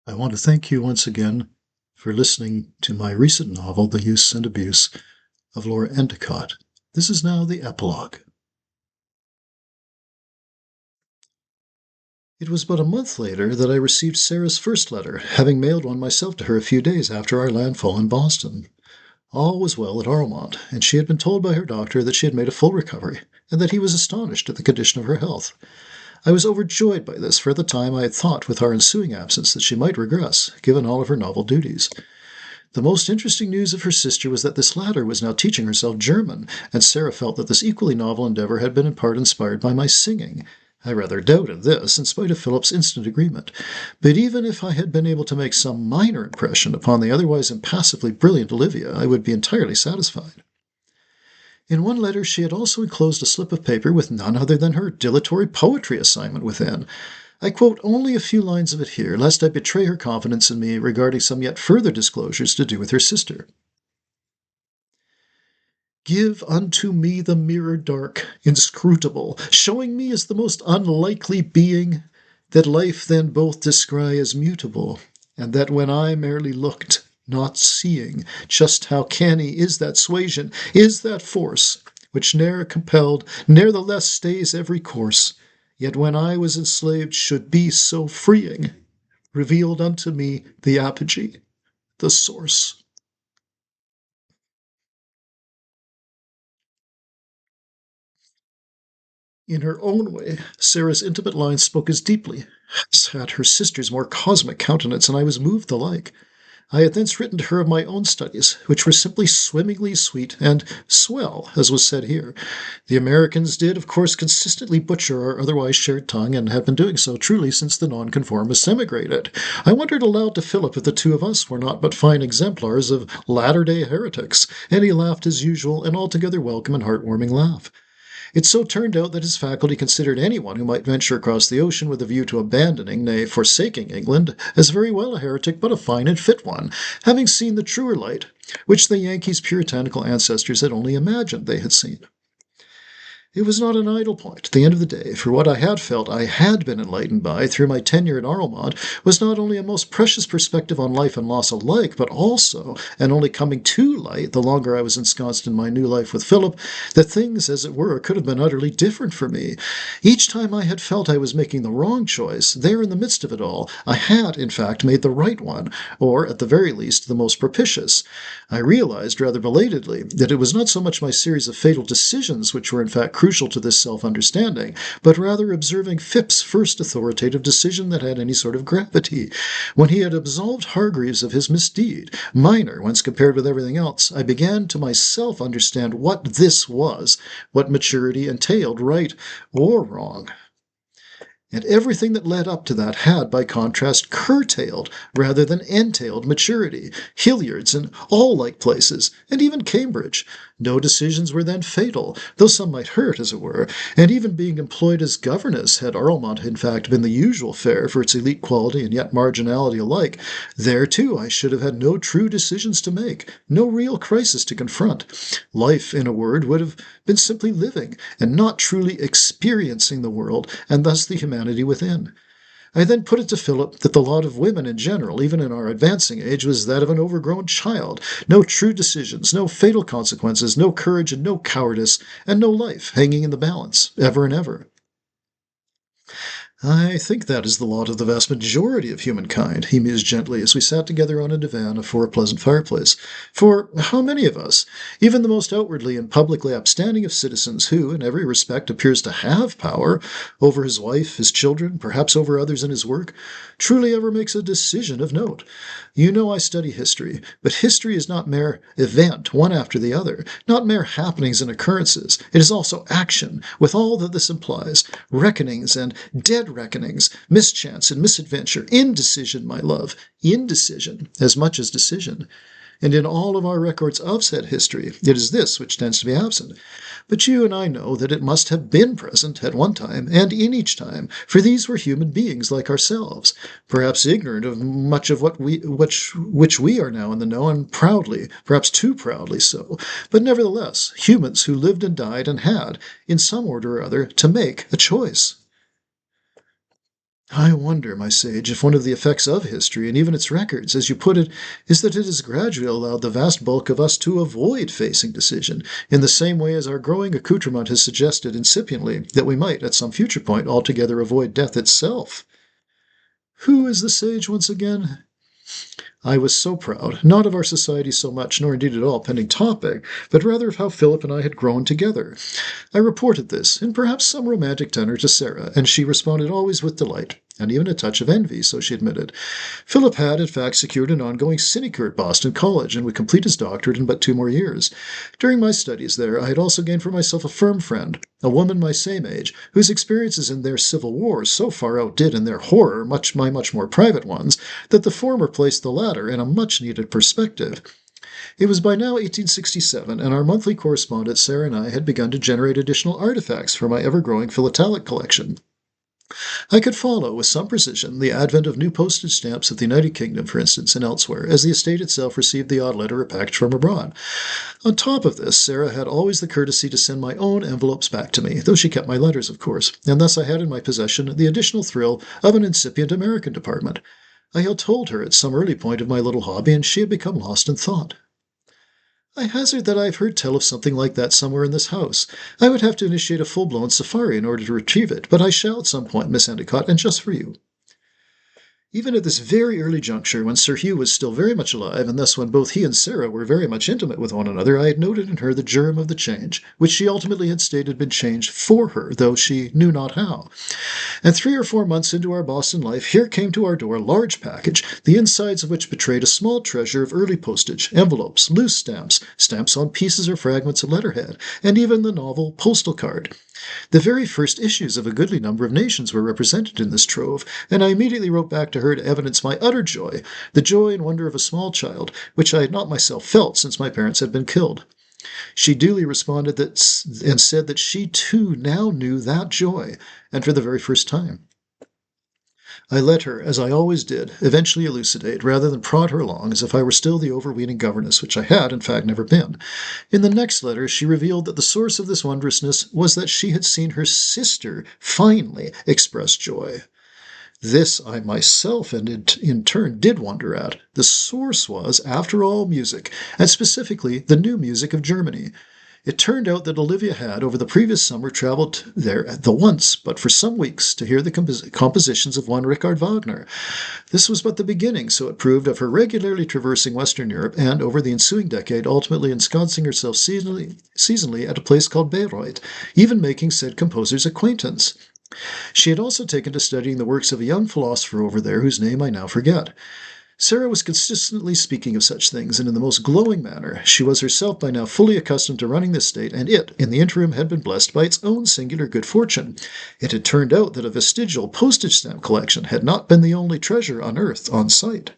I want to thank you once again for listening to my recent novel, The Use and Abuse of Laura Endicott. This is now the epilogue. It was but a month later that I received Sarah's first letter, having mailed one myself to her a few days after our landfall in Boston. All was well at ArleMont, and she had been told by her doctor that she had made a full recovery, and that he was astonished at the condition of her health. I was overjoyed by this, for at the time I had thought with our ensuing absence that she might regress, given all of her novel duties. The most interesting news of her sister was that this latter was now teaching herself German, and Sarah felt that this equally novel endeavor had been in part inspired by my singing. I rather doubted this, in spite of Philip's instant agreement. But even if I had been able to make some minor impression upon the otherwise impassively brilliant Olivia, I would be entirely satisfied. In one letter she had also enclosed a slip of paper with none other than her dilatory poetry assignment within. I quote only a few lines of it here, lest I betray her confidence in me regarding some yet further disclosures to do with her sister. Give unto me the mirror dark, inscrutable, showing me as the most unlikely being, that life then both descry as mutable, and that when I merely looked, not seeing, just how canny is that suasion, is that force, which ne'er compelled, ne'er the less stays every course, yet when I was enslaved should be so freeing, revealed unto me the apogee, the source. In her own way, Sarah's intimate lines spoke as deeply as had her sister's more cosmic countenance, and I was moved the like. I had thence written to her of my own studies, which were simply swimmingly sweet and swell, as was said here. The Americans did, of course, consistently butcher our otherwise shared tongue, and had been doing so truly since the nonconformists emigrated. I wondered aloud to Philip if the two of us were not but fine exemplars of latter-day heretics, and he laughed his usual and altogether welcome and heartwarming laugh. It so turned out that his faculty considered anyone who might venture across the ocean with a view to abandoning, nay, forsaking England, as very well a heretic, but a fine and fit one, having seen the truer light, which the Yankees' puritanical ancestors had only imagined they had seen. It was not an idle point, at the end of the day, for what I had felt I had been enlightened by through my tenure at ArleMont was not only a most precious perspective on life and loss alike, but also, and only coming to light the longer I was ensconced in my new life with Philip, that things, as it were, could have been utterly different for me. Each time I had felt I was making the wrong choice, there in the midst of it all, I had, in fact, made the right one, or, at the very least, the most propitious. I realized, rather belatedly, that it was not so much my series of fatal decisions which were in fact crucial to this self-understanding, but rather observing Phipps's first authoritative decision that had any sort of gravity. When he had absolved Hargreaves of his misdeed, minor whence compared with everything else, I began to myself understand what this was, what maturity entailed, right or wrong. And everything that led up to that had, by contrast, curtailed rather than entailed maturity. Hilliard's and all like places, and even Cambridge. No decisions were then fatal, though some might hurt, as it were, and even being employed as governess, had ArleMont in fact been the usual fare for its elite quality and yet marginality alike, there too I should have had no true decisions to make, no real crisis to confront. Life, in a word, would have been simply living, and not truly experiencing the world, and thus the humanity within. I then put it to Philip that the lot of women in general, even in our advancing age, was that of an overgrown child. No true decisions, no fatal consequences, no courage and no cowardice, and no life hanging in the balance, ever and ever. I think that is the lot of the vast majority of humankind, he mused gently as we sat together on a divan before a pleasant fireplace. For how many of us, even the most outwardly and publicly upstanding of citizens who, in every respect, appears to have power over his wife, his children, perhaps over others in his work, truly ever makes a decision of note? You know I study history, but history is not mere event, one after the other, not mere happenings and occurrences. It is also action, with all that this implies, reckonings and dead reckonings, mischance and misadventure, indecision, my love, indecision, as much as decision. And in all of our records of said history, it is this which tends to be absent. But you and I know that it must have been present at one time, and in each time, for these were human beings like ourselves, perhaps ignorant of much of which we are now in the know, and proudly, perhaps too proudly so, but nevertheless humans who lived and died and had, in some order or other, to make a choice. I wonder, my sage, if one of the effects of history, and even its records, as you put it, is that it has gradually allowed the vast bulk of us to avoid facing decision, in the same way as our growing accoutrement has suggested incipiently that we might, at some future point, altogether avoid death itself. Who is the sage once again? I was so proud, not of our society so much, nor indeed at all pending topic, but rather of how Philip and I had grown together. I reported this, in perhaps some romantic tenor, to Sarah, and she responded always with delight, and even a touch of envy, so she admitted. Philip had, in fact, secured an ongoing sinecure at Boston College, and would complete his doctorate in but 2 more years. During my studies there, I had also gained for myself a firm friend, a woman my same age, whose experiences in their civil wars so far outdid in their horror my much more private ones, that the former placed the latter in a much-needed perspective. It was by now 1867, and our monthly correspondence, Sarah and I, had begun to generate additional artifacts for my ever-growing philatelic collection. I could follow, with some precision, the advent of new postage stamps of the United Kingdom, for instance, and elsewhere, as the estate itself received the odd letter or package from abroad. On top of this, Sarah had always the courtesy to send my own envelopes back to me, though she kept my letters, of course, and thus I had in my possession the additional thrill of an incipient American department. I had told her at some early point of my little hobby, and she had become lost in thought. I hazard that I have heard tell of something like that somewhere in this house. I would have to initiate a full-blown safari in order to retrieve it, but I shall at some point, Miss Endicott, and just for you. Even at this very early juncture, when Sir Hugh was still very much alive, and thus when both he and Sarah were very much intimate with one another, I had noted in her the germ of the change, which she ultimately had stated had been changed for her, though she knew not how. And 3 or 4 months into our Boston life, here came to our door a large package, the insides of which betrayed a small treasure of early postage, envelopes, loose stamps, stamps on pieces or fragments of letterhead, and even the novel postal card. The very first issues of a goodly number of nations were represented in this trove, and I immediately wrote back to her to evidence my utter joy, the joy and wonder of a small child, which I had not myself felt since my parents had been killed. She duly responded and said that she too now knew that joy, and for the very first time. I let her, as I always did, eventually elucidate, rather than prod her along as if I were still the overweening governess, which I had, in fact, never been. In the next letter, she revealed that the source of this wondrousness was that she had seen her sister finally express joy. This I myself, and in turn, did wonder at. The source was, after all, music, and specifically the new music of Germany. It turned out that Olivia had, over the previous summer, travelled there the once, but for some weeks, to hear the compositions of one Richard Wagner. This was but the beginning, so it proved, of her regularly traversing Western Europe, and, over the ensuing decade, ultimately ensconcing herself seasonally at a place called Bayreuth, even making said composer's acquaintance. She had also taken to studying the works of a young philosopher over there whose name I now forget. Sarah was consistently speaking of such things, and in the most glowing manner. She was herself by now fully accustomed to running the estate, and it, in the interim, had been blessed by its own singular good fortune. It had turned out that a vestigial postage stamp collection had not been the only treasure unearthed on site.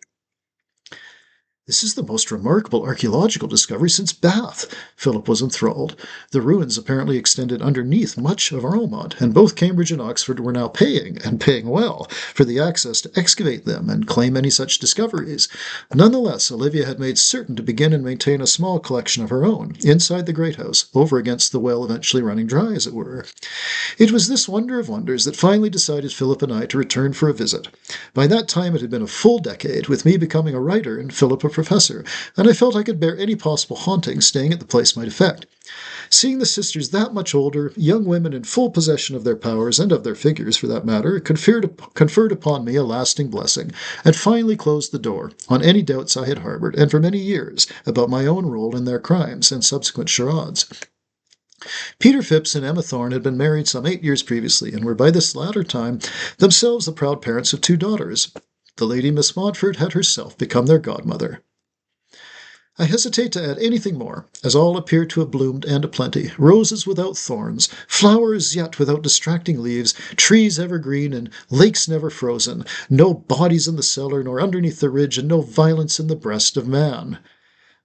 This is the most remarkable archaeological discovery since Bath. Philip was enthralled. The ruins apparently extended underneath much of ArleMont, and both Cambridge and Oxford were now paying, and paying well, for the access to excavate them and claim any such discoveries. Nonetheless, Olivia had made certain to begin and maintain a small collection of her own, inside the great house, over against the well eventually running dry, as it were. It was this wonder of wonders that finally decided Philip and I to return for a visit. By that time it had been a full decade, with me becoming a writer and Philip a professor, and I felt I could bear any possible haunting staying at the place might effect. Seeing the sisters that much older, young women in full possession of their powers, and of their figures for that matter, conferred upon me a lasting blessing, and finally closed the door on any doubts I had harbored, and for many years, about my own role in their crimes and subsequent charades. Peter Phipps and Emma Thorne had been married some 8 years previously, and were by this latter time themselves the proud parents of 2 daughters. The lady Miss Montfort had herself become their godmother. I hesitate to add anything more, as all appear to have bloomed and aplenty, roses without thorns, flowers yet without distracting leaves, trees evergreen, and lakes never frozen, no bodies in the cellar nor underneath the ridge, and no violence in the breast of man.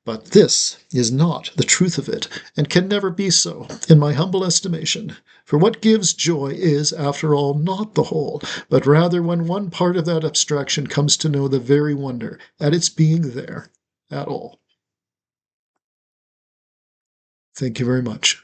But this is not the truth of it, and can never be so, in my humble estimation. For what gives joy is, after all, not the whole, but rather when one part of that abstraction comes to know the very wonder at its being there at all. Thank you very much.